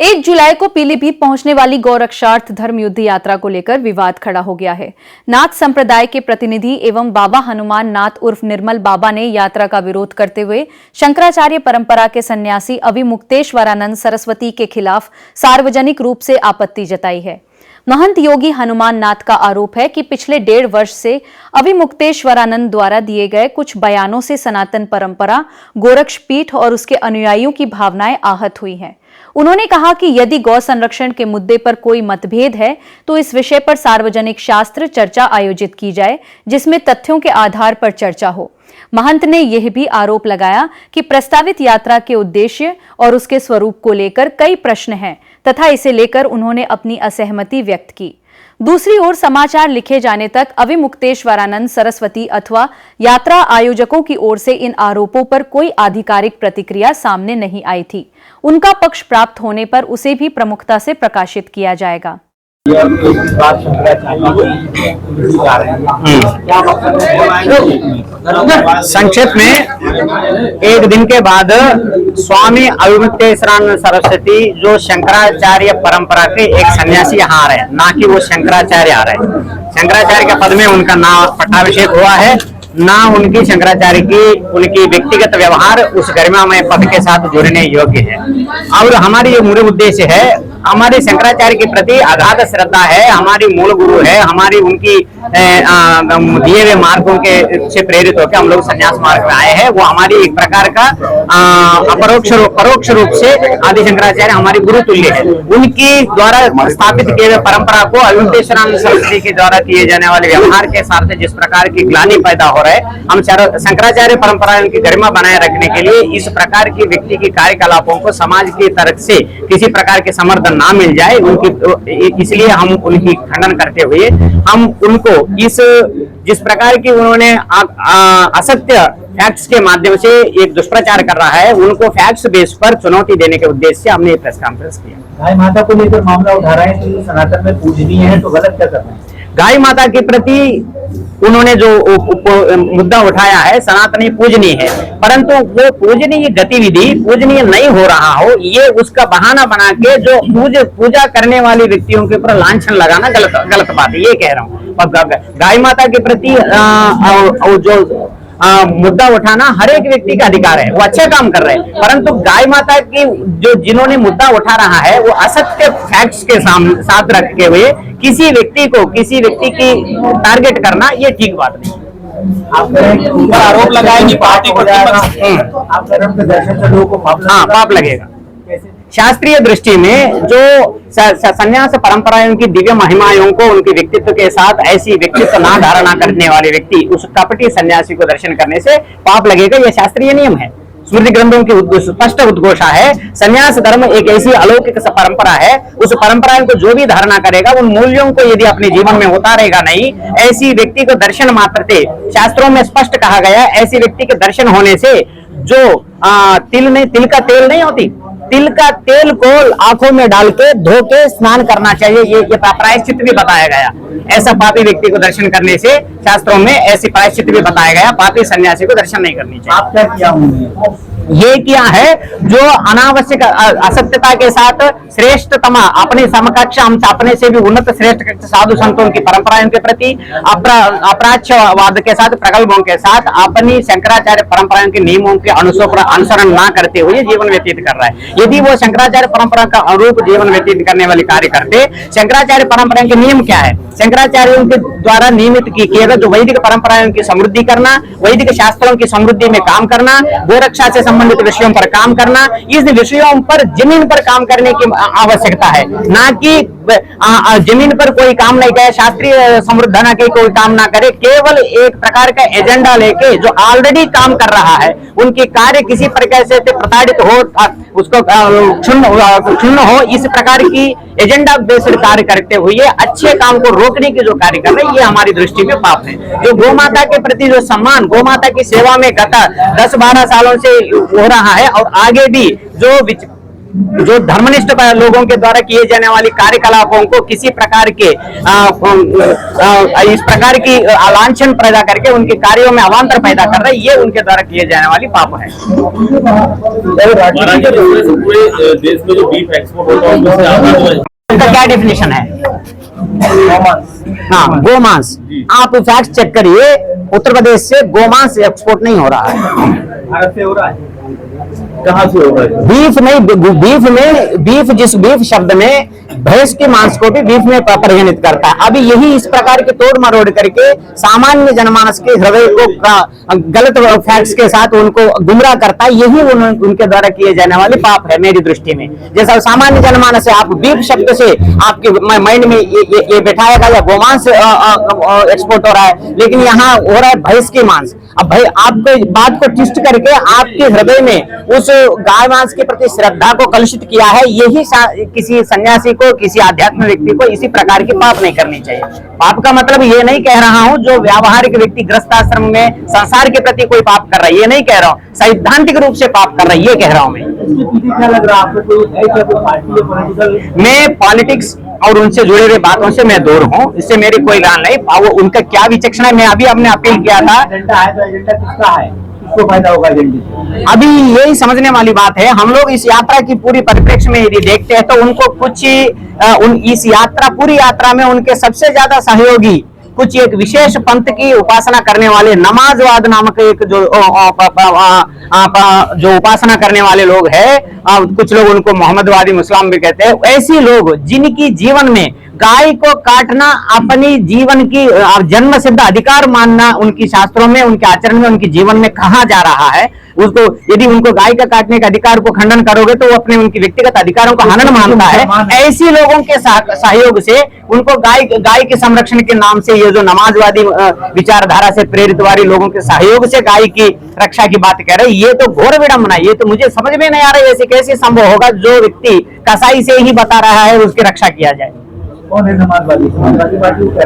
1 जुलाई को पीलीभीत पहुंचने वाली गौरक्षार्थ धर्म युद्ध यात्रा को लेकर विवाद खड़ा हो गया है। नाथ संप्रदाय के प्रतिनिधि एवं बाबा हनुमान नाथ उर्फ निर्मल बाबा ने यात्रा का विरोध करते हुए शंकराचार्य परंपरा के सन्यासी अविमुक्तेश्वरानंद सरस्वती के खिलाफ सार्वजनिक रूप से आपत्ति जताई है। महंत योगी हनुमान नाथ का आरोप है कि पिछले 1.5 वर्ष से अविमुक्तेश्वरानंद द्वारा दिए गए कुछ बयानों से सनातन परंपरा, गोरक्ष पीठ और उसके अनुयायियों की भावनाएं आहत हुई हैं। उन्होंने कहा कि यदि गौ संरक्षण के मुद्दे पर कोई मतभेद है तो इस विषय पर सार्वजनिक शास्त्र चर्चा आयोजित की जाए, जिसमें तथ्यों के आधार पर चर्चा हो। महंत ने यह भी आरोप लगाया कि प्रस्तावित यात्रा के उद्देश्य और उसके स्वरूप को लेकर कई प्रश्न हैं तथा इसे लेकर उन्होंने अपनी असहमति व्यक्त की। दूसरी ओर समाचार लिखे जाने तक अविमुक्तेश्वरानंद सरस्वती अथवा यात्रा आयोजकों की ओर से इन आरोपों पर कोई आधिकारिक प्रतिक्रिया सामने नहीं आई थी। उनका पक्ष प्राप्त होने पर उसे भी प्रमुखता से प्रकाशित किया जाएगा। संक्षेप में एक दिन के बाद स्वामी अविमुक्तेश्वरानंद सरस्वती जो शंकराचार्य परंपरा के एक सन्यासी यहाँ आ रहे हैं, ना कि वो शंकराचार्य आ रहे हैं। शंकराचार्य के पद में उनका ना पट्टाभिषेक हुआ है, ना उनकी शंकराचार्य की उनकी व्यक्तिगत व्यवहार उस गरिमामय पद के साथ जुड़ने योग्य है। और हमारी ये मूल उद्देश्य है, हमारे शंकराचार्य के प्रति अगाध श्रद्धा है, हमारी मूल गुरु है, हमारी उनकी दिए हुए मार्गों के से प्रेरित होकर हम लोग संन्यास मार्ग में आए हैं। वो हमारी एक प्रकार का परोक्ष रूप से आदि शंकराचार्य हमारी गुरु तुल्य है। उनकी द्वारा स्थापित किए हुए परंपरा को अविमुक्तेश्वरानंद सरस्वती के द्वारा किए जाने वाले व्यवहार के साथ जिस प्रकार की ग्लानि पैदा हो रहा है, हम शंकराचार्य परंपरा की गरिमा बनाए रखने के लिए इस प्रकार की व्यक्ति की कार्यकलापों को समाज की तरफ से किसी प्रकार के समर्थन ना मिल जाए उनकी, इसलिए हम उनकी खंडन करते हुए हम उनको इस जिस प्रकार की उन्होंने असत्य फैक्ट्स के माध्यम से एक दुष्प्रचार कर रहा है, उनको फैक्ट्स बेस पर चुनौती देने के उद्देश्य से हमने प्रेस कॉन्फ्रेंस किया। गाय माता को लेकर मामला उठा रहे हैं कि सनातन में पूजनीय है, तो गलत क्या कर रहे हैं? गाय माता के प्रति उन्होंने जो मुद्दा उठाया है, सनातनी पूजनीय है, परंतु वो पूजनीय गतिविधि पूजनीय नहीं हो रहा हो, ये उसका बहाना बना के जो पूजा करने वाले व्यक्तियों के ऊपर लांछन लगाना गलत बात है, ये कह रहा हूँ। गाय माता के प्रति जो मुद्दा उठाना हर एक व्यक्ति का अधिकार है, वो अच्छा काम कर रहे हैं, परंतु गाय माता की जो जिन्होंने मुद्दा उठा रहा है वो असत्य फैक्ट्स के साथ रखे हुए किसी व्यक्ति की टारगेट करना ये ठीक बात नहीं। आप आरोप लगाए कि पार्टी को आप दर्शन से लोगों को पाप लगेगा। शास्त्रीय दृष्टि में जो संन्यास परंपराओं की दिव्य महिमाओं को उनके व्यक्तित्व के साथ ऐसी व्यक्तित्व ना धारणा करने वाले व्यक्ति उस कपटी सन्यासी को दर्शन करने से पाप लगेगा, यह शास्त्रीय नियम है। स्मृति ग्रंथों की स्पष्ट उद्घोषणा है, संन्यास धर्म एक ऐसी अलौकिक परंपरा है, उस परंपरा को जो भी धारणा करेगा उन मूल्यों को यदि अपने जीवन में उतारेगा नहीं, ऐसी व्यक्ति को दर्शन मात्र से, शास्त्रों में स्पष्ट कहा गया, ऐसी व्यक्ति के दर्शन होने से जो तिल का तेल नहीं होती, तिल का तेल को आंखों में डाल के धो के स्नान करना चाहिए, ये प्रायश्चित भी बताया गया। ऐसा पापी व्यक्ति को दर्शन करने से शास्त्रों में ऐसी प्रायश्चित भी बताया गया, पापी सन्यासी को दर्शन नहीं करनी चाहिए। आप क्या किया ये किया है जो अनावश्यक असत्यता के साथ श्रेष्ठतम अपने समकक्ष, हम अपने से भी उन्नत श्रेष्ठ साधु संतों की परंपराओं के प्रति अपराध्यवाद के साथ, प्रगल्भों के साथ अपनी शंकराचार्य परंपराओं के नियमों के अनुसरण ना करते हुए जीवन व्यतीत कर रहा है। यदि वो शंकराचार्य परंपरा का अनुरूप जीवन व्यतीत करने वाले कार्य करते, शंकराचार्य परंपरा के नियम क्या है? शंकराचार्यों के द्वारा नियमित किए गए जो वैदिक परंपराओं की समृद्धि करना, वैदिक शास्त्रों की समृद्धि में काम करना, गोरक्षा से संबंधित विषयों पर काम करना, इस विषयों पर जमीन पर काम करने की आवश्यकता है, ना कि जमीन पर कोई काम नहीं करे, शास्त्रीय समृद्धना के कोई काम ना करे, केवल एक प्रकार का एजेंडा लेके जो ऑलरेडी काम कर रहा है उनके कार्य किसी प्रकार से प्रताड़ित हो, उसको क्षुण्ण हो, इस प्रकार की एजेंडा बेस्ड कार्य करते हुए अच्छे काम को रोकने की जो कार्य कर रहे हैं, ये हमारी दृष्टि में पाप है। जो गौ माता के प्रति जो सम्मान, गौ माता की सेवा में गत 10-12 सालों से हो रहा है और आगे भी जो जो धर्मनिष्ठ लोगों के द्वारा किए जाने वाली कार्यकलापों को किसी प्रकार के इस प्रकार की लांछन पैदा करके उनके कार्यों में अवांतर पैदा कर रहे हैं, ये उनके द्वारा किए जाने वाली पाप है। महाराज जी, पूरे देश में जो बीफ एक्सपोर्ट होता है उसमें आधा जो है उनका क्या डेफिनेशन है? हाँ, गोमांस। आप फैक्ट चेक करिए, उत्तर प्रदेश से गोमांस एक्सपोर्ट नहीं हो रहा है। भारत से हो रहा है, कहाँ से हो रहा है? बीफ नहीं, बीफ जिस बीफ शब्द में भैंस के मांस को भी बीफ में परिगणित करता है। अभी यही इस प्रकार के तोड़ मरोड़ करके सामान्य जनमानस के हृदय को गलत फैक्ट्स के साथ उनको गुमराह करता है, यही उनके द्वारा किए जाने वाले पाप है मेरी दृष्टि में। जैसा सामान्य जनमानस है, आप बीफ शब्द से आपके माइंड में ये बैठाएगा या गोमांस एक्सपोर्ट हो रहा है, लेकिन यहाँ हो रहा है भैंस के मांस। अब भाई आपको बात को ट्विस्ट करके आपके हृदय में उस गाय मांस के प्रति श्रद्धा को कलुषित किया है, यही किसी सन्यासी को, किसी आध्यात्मिक व्यक्ति को इसी प्रकार की पाप नहीं करनी चाहिए। पाप का मतलब ये नहीं कह रहा हूं जो व्यावहारिक व्यक्ति गृहस्थ आश्रम में संसार के प्रति कोई पाप कर रहा है, ये नहीं कह रहा हूं। सैद्धांतिक रूप से पाप कर रहा है, ये कह रहा हूं मैं। क्या लग रहा है आपको, कोई है क्या कोई पार्टी या पॉलिटिकल? मैं पॉलिटिक्स और उनसे जुड़े हुए बातों से मैं दूर हूं, इससे मेरी कोई गान नहीं। वो उनका क्या विचक्षण है, मैं अभी हमने अपील किया था। एजेंडा है तो एजेंडा किसका है, किसको फायदा होगा एजेंडे से? अभी यही समझने वाली बात है। हम लोग इस यात्रा की पूरी परिप्रेक्ष्य में यदि देखते हैं तो उनको कुछ इस पूरी यात्रा में उनके सबसे ज्यादा सहयोगी कुछ एक विशेष पंथ की उपासना करने वाले नमाजवाद नामक एक जो उपासना करने वाले लोग हैं, कुछ लोग उनको मोहम्मदवादी मुस्लिम भी कहते हैं, ऐसी लोग जिनकी जीवन में गाय को काटना अपनी जीवन की जन्म सिद्ध अधिकार मानना उनकी शास्त्रों में, उनके आचरण में, उनके जीवन में कहा जा रहा है, उसको यदि उनको गाय का काटने के अधिकार को खंडन करोगे तो वो अपने उनकी व्यक्तिगत अधिकारों का हनन मानता है। ऐसी लोगों के सहयोग से उनको गाय के संरक्षण के नाम से ये जो नमाजवादी विचारधारा से प्रेरित वाली लोगों के सहयोग से गाय की रक्षा की बात कह रहे हैं, ये तो घोर विडंबना। ये तो मुझे समझ में नहीं आ रहा है ऐसे कैसे संभव होगा जो व्यक्ति कसाई से ही बता रहा है उसकी रक्षा किया जाए। कौन है नमाजवादी?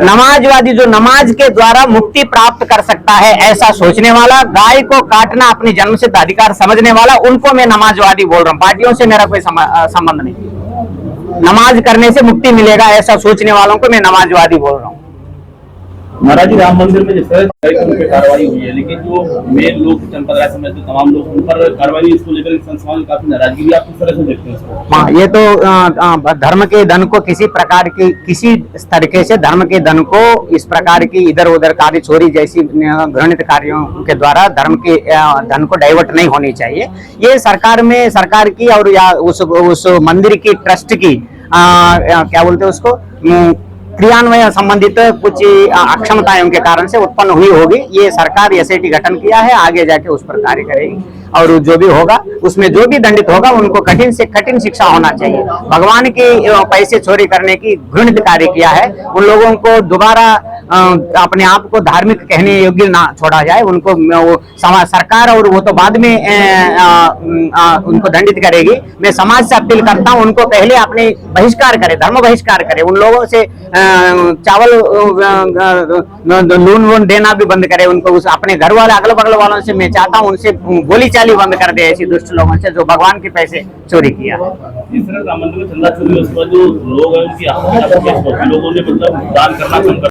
नमाजवादी जो नमाज के द्वारा मुक्ति प्राप्त कर सकता है ऐसा सोचने वाला, गाय को काटना अपनी जन्मसिद्ध अधिकार समझने वाला, उनको मैं नमाजवादी बोल रहा हूँ। पार्टियों से मेरा कोई संबंध नहीं। नमाज करने से मुक्ति मिलेगा ऐसा सोचने वालों को मैं नमाजवादी बोल रहा हूँ। महाराज जी, राम मंदिर में जिस तरह पे कार्रवाई हुई है, लेकिन जो मेन लोग जनपद राय समेत तमाम लोग उन पर कार्रवाई इसको लेकर संस्थान में काफी नाराजगी भी आप किस तरह से देखते हैं? हाँ, ये तो धर्म के धन को किसी प्रकार की, किसी तरीके से धर्म के धन को इस प्रकार की इधर उधर कार्य चोरी जैसी घृणित कार्यों के द्वारा धर्म के धन को डाइवर्ट नहीं होनी चाहिए। ये सरकार की और या उस मंदिर की ट्रस्ट की क्या बोलते हैं उसको, क्रियान्वयन संबंधित कुछ अक्षमताओं के कारण से उत्पन्न हुई होगी। ये सरकार एसआईटी गठन किया है, आगे जाके उस पर कार्य करेगी और जो भी होगा उसमें जो भी दंडित होगा उनको कठिन से कठिन शिक्षा होना चाहिए। भगवान के पैसे चोरी करने की घृणित कार्य किया है, उन लोगों को दोबारा अपने आप को धार्मिक कहने योग्य ना छोड़ा जाए। उनको सरकार और वो तो बाद में उनको दंडित करेगी। मैं समाज से अपील करता हूँ उनको पहले अपने बहिष्कार करे, धर्म बहिष्कार करे। उन लोगों से चावल लून वून देना भी बंद करे। उनको उस अपने घर वाले अगल बगल वालों से मैं चाहता हूँ उनसे बोली चाली बंद कर दे ऐसी दुष्ट लोगों से जो भगवान के पैसे चोरी किया। इस तरह राम मंदिर में चंदा चोरी, उसके बाद जो लोग हैं उनकी लोगों ने मतलब दान करना कम कर